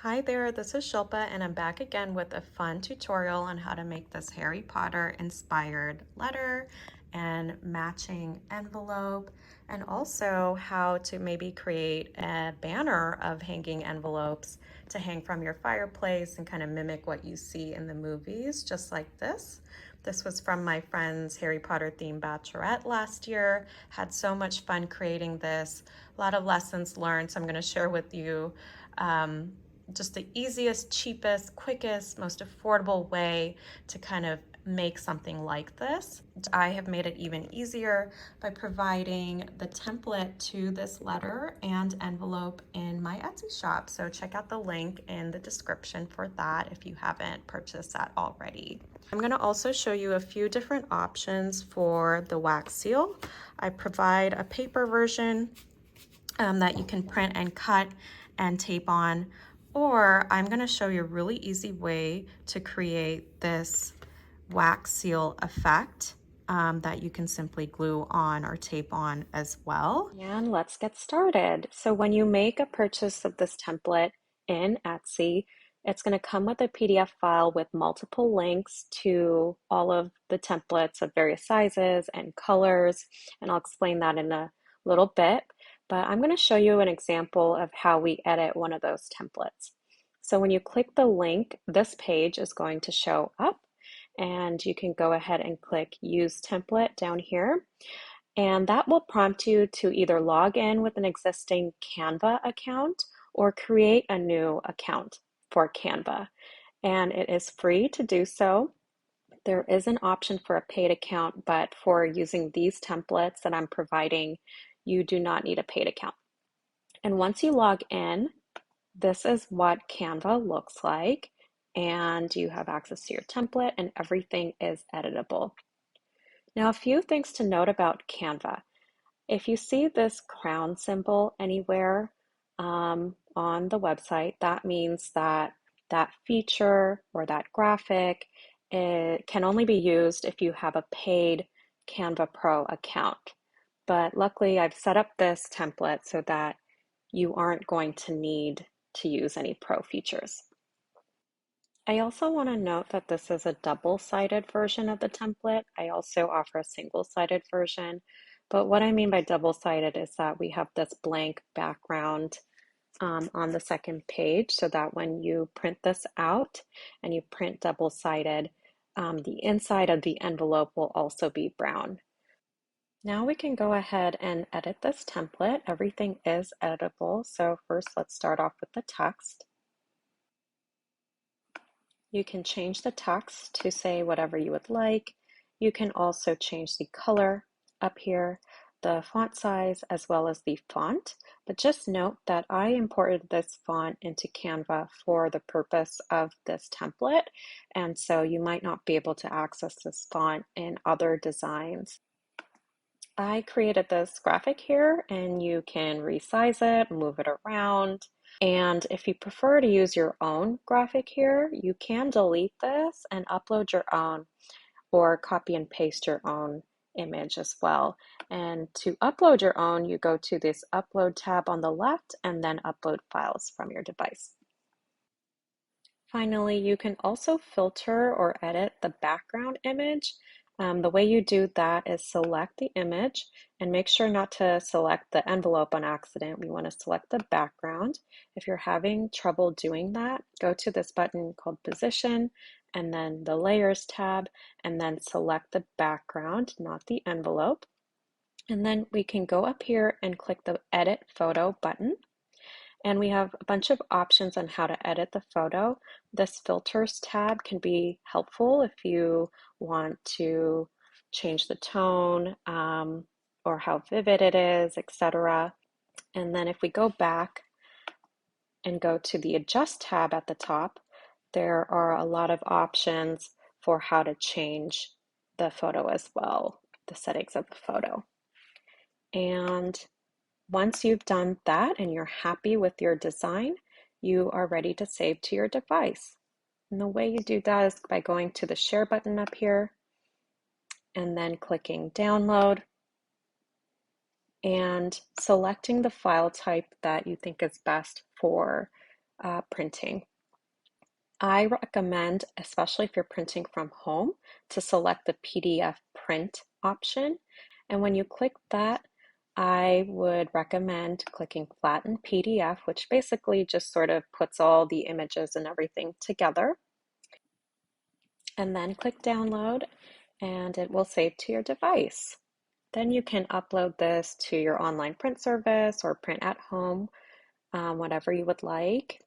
Hi there, this is Shilpa and I'm back again with a fun tutorial on how to make this Harry Potter inspired letter and matching envelope, and also how to maybe create a banner of hanging envelopes to hang from your fireplace and kind of mimic what you see in the movies, just like this. This was from my friend's Harry Potter themed bachelorette last year. Had so much fun creating this, a lot of lessons learned, so I'm going to share with you just the easiest, cheapest, quickest, most affordable way to kind of make something like this. I have made it even easier by providing the template to this letter and envelope in my Etsy shop. So check out the link in the description for that if you haven't purchased that already. I'm going to also show you a few different options for the wax seal. I provide a paper version that you can print and cut and tape on, or I'm going to show you a really easy way to create this wax seal effect that you can simply glue on or tape on as well. And let's get started. So when you make a purchase of this template in Etsy, it's going to come with a PDF file with multiple links to all of the templates of various sizes and colors, and I'll explain that in a little bit. But I'm going to show you an example of how we edit one of those templates. So when you click the link, this page is going to show up, and you can go ahead and click Use Template down here. And that will prompt you to either log in with an existing Canva account or create a new account for Canva. And it is free to do so. There is an option for a paid account, but for using these templates that I'm providing, you do not need a paid account. And once you log in, this is what Canva looks like. And you have access to your template and everything is editable. Now, a few things to note about Canva. If you see this crown symbol anywhere on the website, that means that that feature or that graphic, it can only be used if you have a paid Canva Pro account. But luckily, I've set up this template so that you aren't going to need to use any pro features. I also want to note that this is a double-sided version of the template. I also offer a single-sided version, but what I mean by double-sided is that we have this blank background on the second page, so that when you print this out and you print double-sided, the inside of the envelope will also be brown. Now we can go ahead and edit this template. Everything is editable, so first let's start off with the text. You can change the text to say whatever you would like. You can also change the color up here, the font size, as well as the font. But just note that I imported this font into Canva for the purpose of this template, and so you might not be able to access this font in other designs. I created this graphic here, and you can resize it, move it around. And if you prefer to use your own graphic here, you can delete this and upload your own or copy and paste your own image as well. And to upload your own, you go to this Upload tab on the left and then upload files from your device. Finally, you can also filter or edit the background image. The way you do that is select the image and make sure not to select the envelope on accident. We want to select the background. If you're having trouble doing that, go to this button called Position and then the Layers tab, and then select the background, not the envelope. And then we can go up here and click the Edit Photo button. And we have a bunch of options on how to edit the photo. This filters tab can be helpful if you want to change the tone or how vivid it is, etc. And then if we go back and go to the Adjust tab at the top, there are a lot of options for how to change the photo as well, the settings of the photo. And once you've done that and you're happy with your design, you are ready to save to your device. And the way you do that is by going to the Share button up here and then clicking Download and selecting the file type that you think is best for printing. I recommend, especially if you're printing from home, to select the PDF print option. And when you click that, I would recommend clicking Flatten PDF, which basically just sort of puts all the images and everything together. And then click Download, and it will save to your device. Then you can upload this to your online print service or print at home, whatever you would like.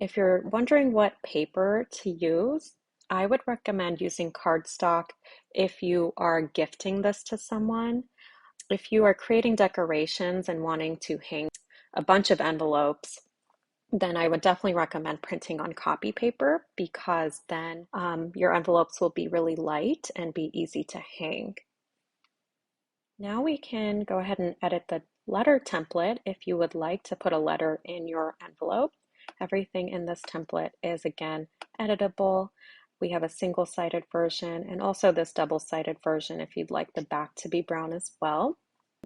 If you're wondering what paper to use, I would recommend using cardstock if you are gifting this to someone. If you are creating decorations and wanting to hang a bunch of envelopes, then I would definitely recommend printing on copy paper because then your envelopes will be really light and be easy to hang. Now we can go ahead and edit the letter template if you would like to put a letter in your envelope. Everything in this template is again editable. We have a single-sided version and also this double-sided version if you'd like the back to be brown as well.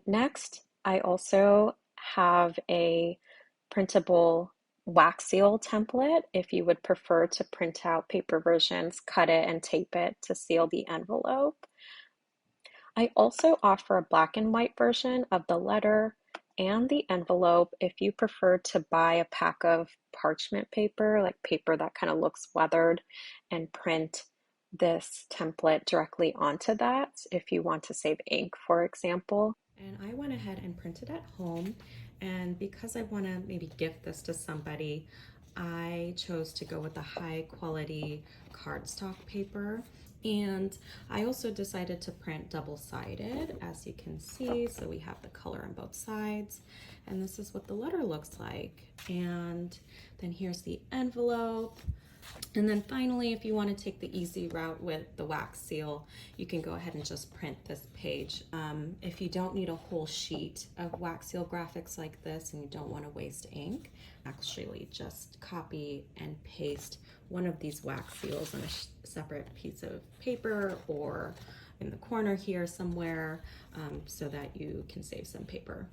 Next, I also have a printable wax seal template. If you would prefer to print out paper versions, cut it and tape it to seal the envelope. I also offer a black and white version of the letter and the envelope if you prefer to buy a pack of parchment paper, like paper that kind of looks weathered, and print this template directly onto that if you want to save ink, for example. And I went ahead and printed at home, and because I want to maybe gift this to somebody, I chose to go with the high quality cardstock paper. And I also decided to print double-sided, as you can see. So we have the color on both sides, and this is what the letter looks like. And then here's the envelope. And then finally, if you want to take the easy route with the wax seal, you can go ahead and just print this page. If you don't need a whole sheet of wax seal graphics like this and you don't want to waste ink, actually just copy and paste one of these wax seals on a separate piece of paper or in the corner here somewhere, so that you can save some paper.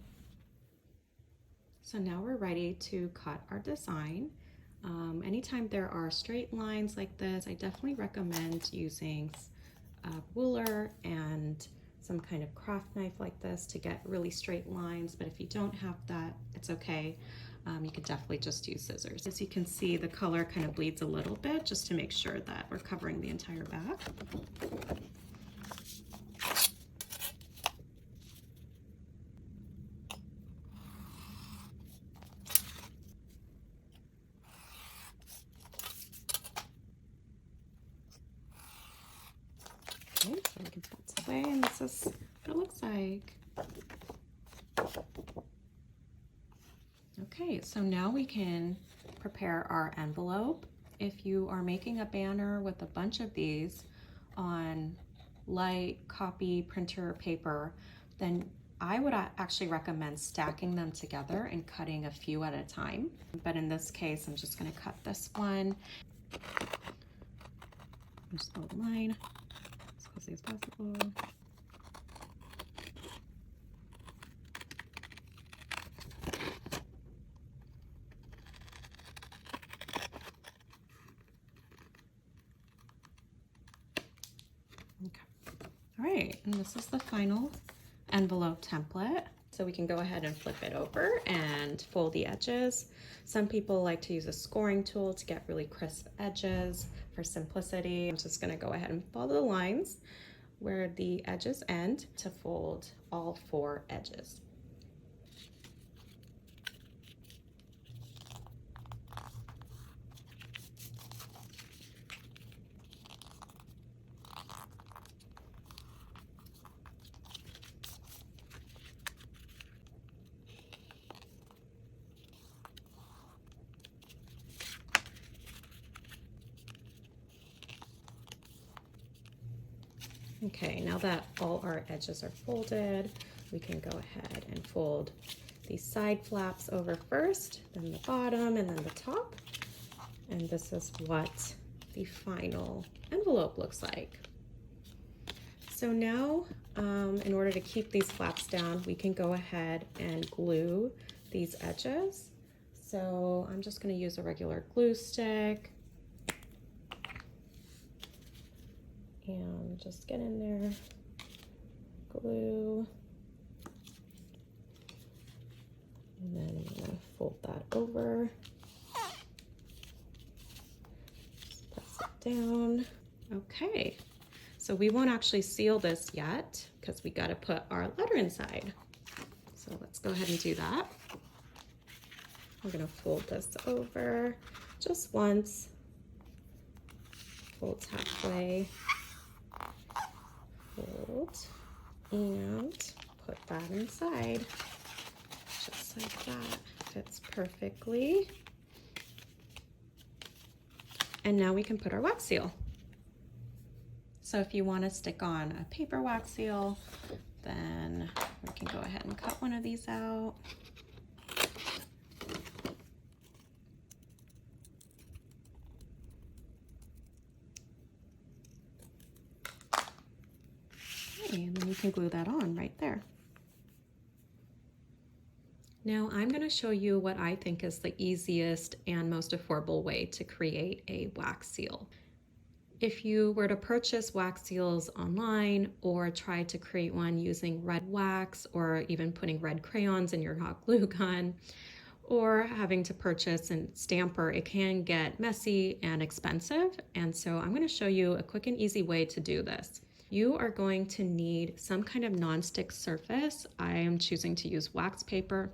So now we're ready to cut our design. Anytime there are straight lines like this, I definitely recommend using a ruler and some kind of craft knife like this to get really straight lines. But if you don't have that, it's okay. You could definitely just use scissors. As you can see, the color kind of bleeds a little bit just to make sure that we're covering the entire back. Okay, so we can put this away, and this is what it looks like. Okay, so now we can prepare our envelope. If you are making a banner with a bunch of these on light copy printer paper, then I would actually recommend stacking them together and cutting a few at a time. But in this case, I'm just going to cut this one. Just fold line as closely as possible. Okay. All right, and this is the final envelope template. So we can go ahead and flip it over and fold the edges. Some people like to use a scoring tool to get really crisp edges for simplicity. I'm just gonna go ahead and follow the lines where the edges end to fold all 4 edges. Okay, now that all our edges are folded, we can go ahead and fold these side flaps over first, then the bottom, and then the top. And this is what the final envelope looks like. So now, in order to keep these flaps down, we can go ahead and glue these edges. So I'm just going to use a regular glue stick and just get in there, glue, and then I'm going to fold that over, just press it down. Okay, so we won't actually seal this yet because we got to put our letter inside. So let's go ahead and do that. We're going to fold this over just once, fold halfway, fold, and put that inside, just like that. Fits perfectly. And now we can put our wax seal. So if you want to stick on a paper wax seal, then we can go ahead and cut one of these out. Okay, and then you can glue that on right there. Now I'm going to show you what I think is the easiest and most affordable way to create a wax seal. If you were to purchase wax seals online or try to create one using red wax or even putting red crayons in your hot glue gun or having to purchase a stamper, it can get messy and expensive. And so I'm going to show you a quick and easy way to do this. You are going to need some kind of nonstick surface. I am choosing to use wax paper.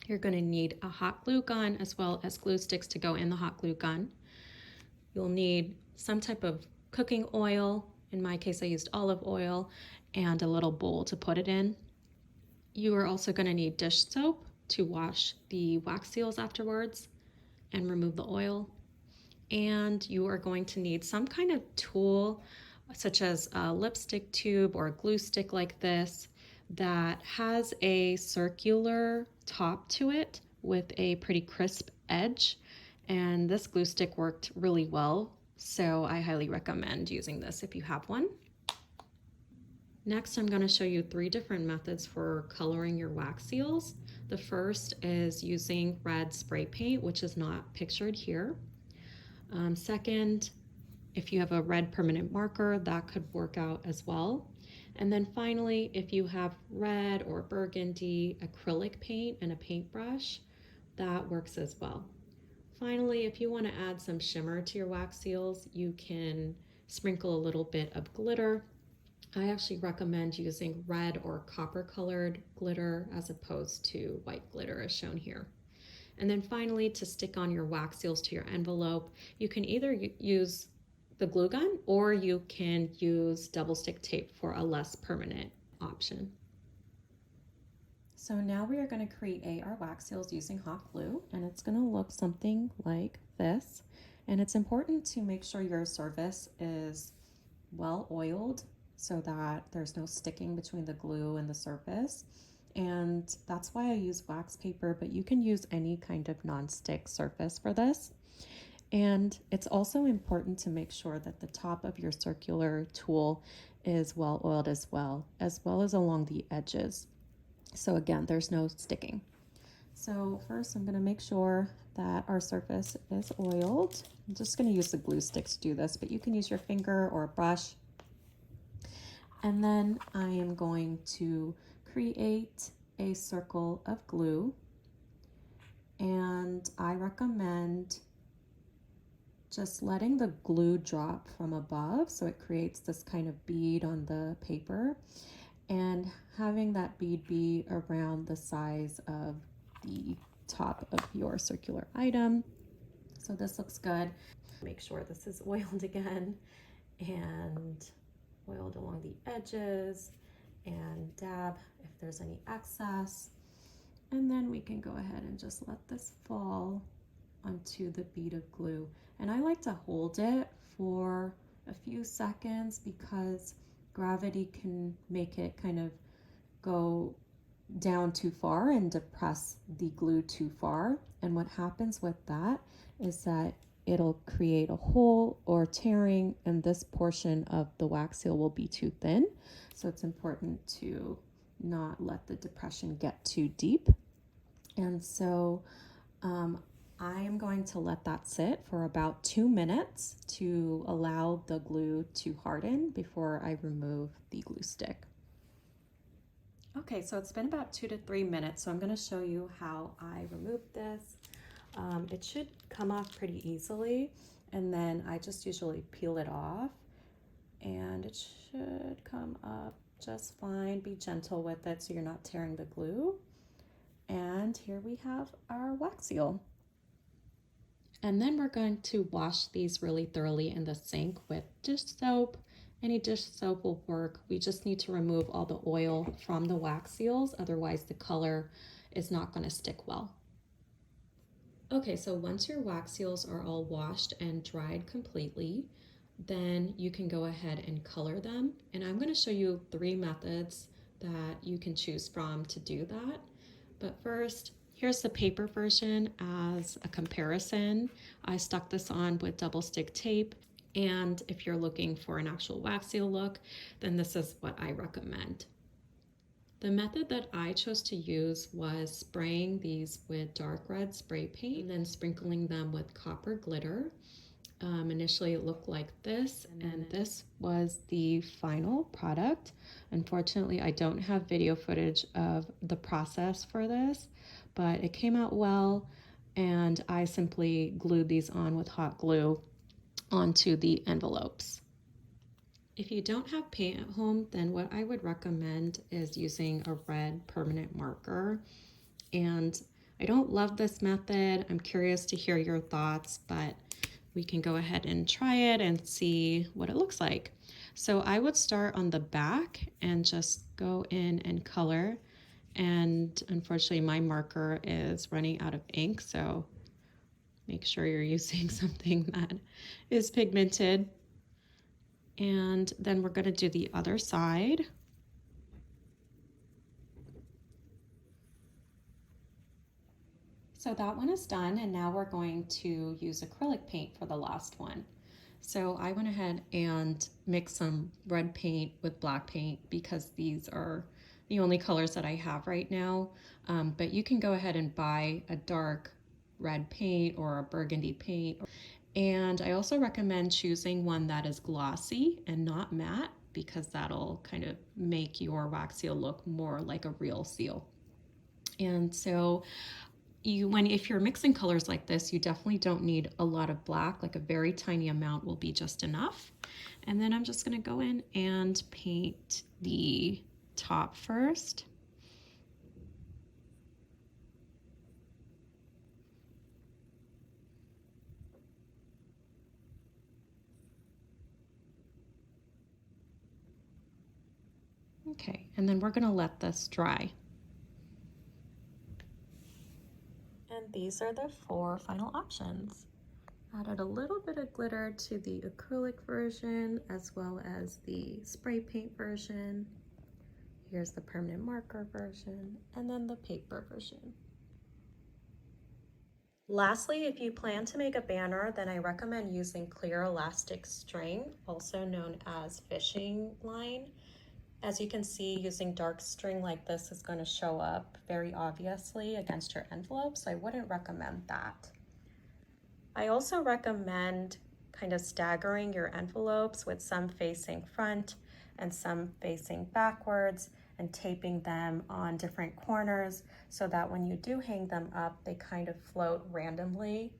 You're going to need a hot glue gun as well as glue sticks to go in the hot glue gun. You'll need some type of cooking oil. In my case, I used olive oil, and a little bowl to put it in. You are also going to need dish soap to wash the wax seals afterwards and remove the oil. And you are going to need some kind of tool, such as a lipstick tube or a glue stick like this, that has a circular top to it with a pretty crisp edge. And this glue stick worked really well, so I highly recommend using this if you have one. Next, I'm going to show you 3 different methods for coloring your wax seals. The first is using red spray paint, which is not pictured here. Second, if you have a red permanent marker, that could work out as well. And then finally, if you have red or burgundy acrylic paint and a paintbrush, that works as well. Finally, if you want to add some shimmer to your wax seals, you can sprinkle a little bit of glitter. I actually recommend using red or copper colored glitter as opposed to white glitter as shown here. And then finally, to stick on your wax seals to your envelope, you can either use the glue gun or you can use double stick tape for a less permanent option. So now we are going to create our wax seals using hot glue, and it's going to look something like this. And it's important to make sure your surface is well oiled so that there's no sticking between the glue and the surface. And that's why I use wax paper, but you can use any kind of non-stick surface for this. And it's also important to make sure that the top of your circular tool is well oiled as well as along the edges. So again, there's no sticking. So first I'm going to make sure that our surface is oiled. I'm just going to use the glue stick to do this, but you can use your finger or a brush. And then I am going to create a circle of glue. And I recommend just letting the glue drop from above so it creates this kind of bead on the paper, and having that bead be around the size of the top of your circular item. So this looks good. Make sure this is oiled again and oiled along the edges, and dab if there's any excess. And then we can go ahead and just let this fall onto the bead of glue. And I like to hold it for a few seconds because gravity can make it kind of go down too far and depress the glue too far. And what happens with that is that it'll create a hole or tearing, and this portion of the wax seal will be too thin. So it's important to not let the depression get too deep. And so I am going to let that sit for about 2 minutes to allow the glue to harden before I remove the glue stick. Okay, so it's been about 2 to 3 minutes, so I'm going to show you how I removed this. It should come off pretty easily, and then I just usually peel it off, and it should come up just fine. Be gentle with it so you're not tearing the glue. And here we have our wax seal. And then we're going to wash these really thoroughly in the sink with dish soap. Any dish soap will work. We just need to remove all the oil from the wax seals, otherwise the color is not going to stick well. Okay, so once your wax seals are all washed and dried completely, then you can go ahead and color them. And I'm going to show you 3 methods that you can choose from to do that. But first, here's the paper version as a comparison. I stuck this on with double stick tape. And if you're looking for an actual wax seal look, then this is what I recommend. The method that I chose to use was spraying these with dark red spray paint and then sprinkling them with copper glitter. Initially it looked like this, and this was the final product. Unfortunately, I don't have video footage of the process for this, but it came out well, and I simply glued these on with hot glue onto the envelopes. If you don't have paint at home, then what I would recommend is using a red permanent marker. And I don't love this method. I'm curious to hear your thoughts, but we can go ahead and try it and see what it looks like. So I would start on the back and just go in and color. And unfortunately, my marker is running out of ink, so make sure you're using something that is pigmented. And then we're going to do the other side. So that one is done, and now we're going to use acrylic paint for the last one. So I went ahead and mixed some red paint with black paint because these are the only colors that I have right now. But you can go ahead and buy a dark red paint or a burgundy paint. And I also recommend choosing one that is glossy and not matte, because that'll kind of make your wax seal look more like a real seal. And so if you're mixing colors like this, you definitely don't need a lot of black. Like a very tiny amount will be just enough. And then I'm just going to go in and paint the top first. Okay, and then we're going to let this dry. And these are the 4 final options. Added a little bit of glitter to the acrylic version as well as the spray paint version. Here's the permanent marker version, and then the paper version. Lastly, if you plan to make a banner, then I recommend using clear elastic string, also known as fishing line. As you can see, using dark string like this is going to show up very obviously against your envelope, so I wouldn't recommend that. I also recommend kind of staggering your envelopes with some facing front and some facing backwards, and taping them on different corners so that when you do hang them up, they kind of float randomly,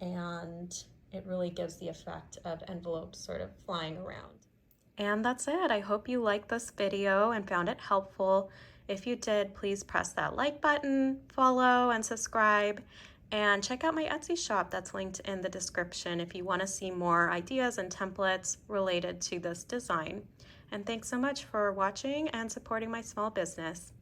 and it really gives the effect of envelopes sort of flying around. And that's it. I hope you liked this video and found it helpful. If you did, please press that like button, follow, and subscribe. And check out my Etsy shop that's linked in the description if you want to see more ideas and templates related to this design. And thanks so much for watching and supporting my small business.